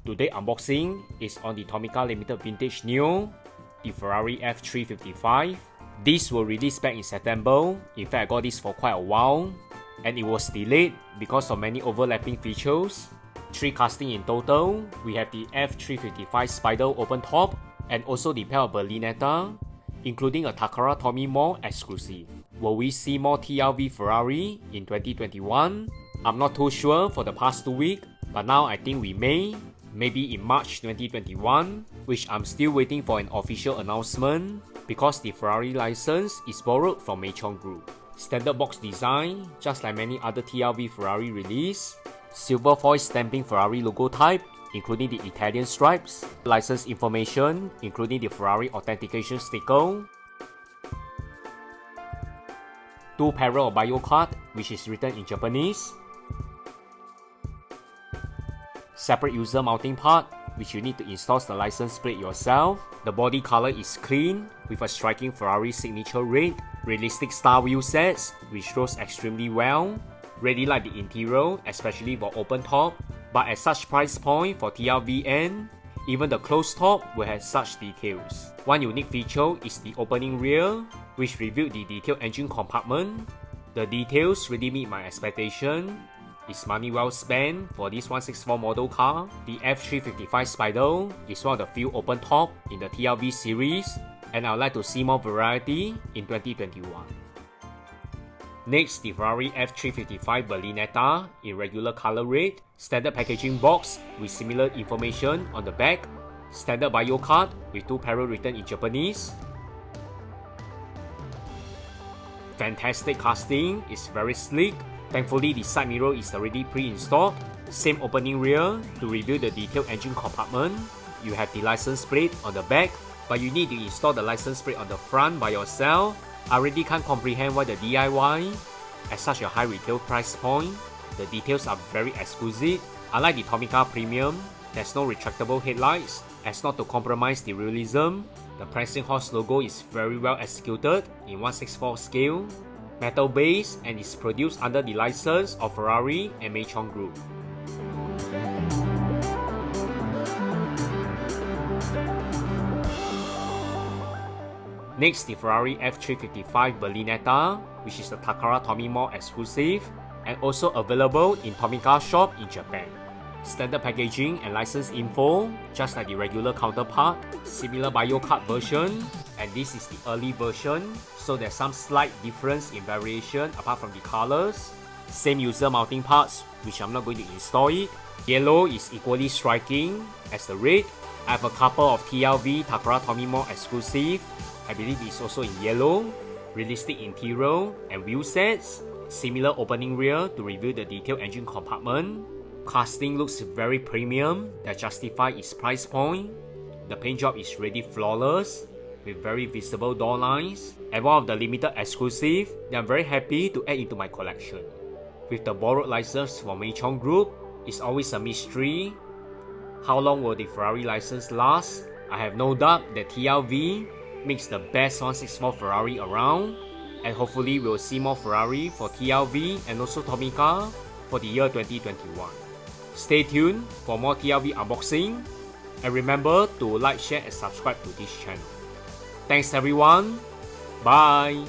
Today unboxing is on the Tomica Limited Vintage Neo, the Ferrari F355. This was released back in September. In fact, I got this for quite a while, and it was delayed because of many overlapping features. 3 casting in total. We have the F355 Spider open top, and also the pair of Berlinetta, including a Takara Tomy Mall exclusive. Will we see more TLV Ferrari in 2021? I'm not too sure for the past 2 weeks, but now I think we may. Maybe in March 2021, which I'm still waiting for an official announcement because the Ferrari license is borrowed from Machon Group. Standard box design, just like many other TLV Ferrari release. Silver foil stamping Ferrari logo type, including the Italian stripes. License information, including the Ferrari authentication sticker. 2 pair of bio card, which is written in Japanese. Separate user mounting part, which you need to install the license plate yourself. The body color is clean, with a striking Ferrari signature red. Realistic style wheel sets, which shows extremely well. Really like the interior, especially for open top. But at such price point for TLVN, even the closed top will have such details. One unique feature is the opening rear, which revealed the detailed engine compartment. The details really meet my expectation. It's money well spent for this 164 model car. The F355 Spider is one of the few open top in the TLV series, and I would like to see more variety in 2021. Next, the Ferrari F355 Berlinetta in regular color red. Standard packaging box with similar information on the back. Standard bio card with 2 pair written in Japanese. Fantastic casting, it's very sleek. Thankfully, the side mirror is already pre-installed. Same opening rear to reveal the detailed engine compartment. You have the license plate on the back, but you need to install the license plate on the front by yourself. I really can't comprehend why the DIY at such a high retail price point. The details are very exquisite. I like the Tomica Premium. There's no retractable headlights, as not to compromise the realism. The Prancing Horse logo is very well executed in 1/64 scale. Metal base, and is produced under the license of Ferrari and Machon Group. Next, the Ferrari F355 Berlinetta, which is the Takara Tomy Mall exclusive, and also available in Tomica shop in Japan. Standard packaging and license info, just like the regular counterpart. Similar bio card version, and this is the early version, so there's some slight difference in variation apart from the colors. Same user mounting parts, which I'm not going to install it. Yellow is equally striking as the red. I have a couple of TLV Takara Tomy Mall exclusive. I believe it's also in yellow. Realistic interior and wheel sets. Similar opening rear to reveal the detailed engine compartment. Casting looks very premium that justify its price point. The paint job is really flawless with very visible door lines, and one of the limited exclusive that I'm very happy to add into my collection. With the borrowed license from Machon Group, it's always a mystery. How long will the Ferrari license last? I have no doubt that TLV makes the best 164 Ferrari around, and hopefully we'll see more Ferrari for TLV and also Tomica for the year 2021. Stay tuned for more TLV unboxing, and remember to like, share and subscribe to this channel. Thanks everyone, bye!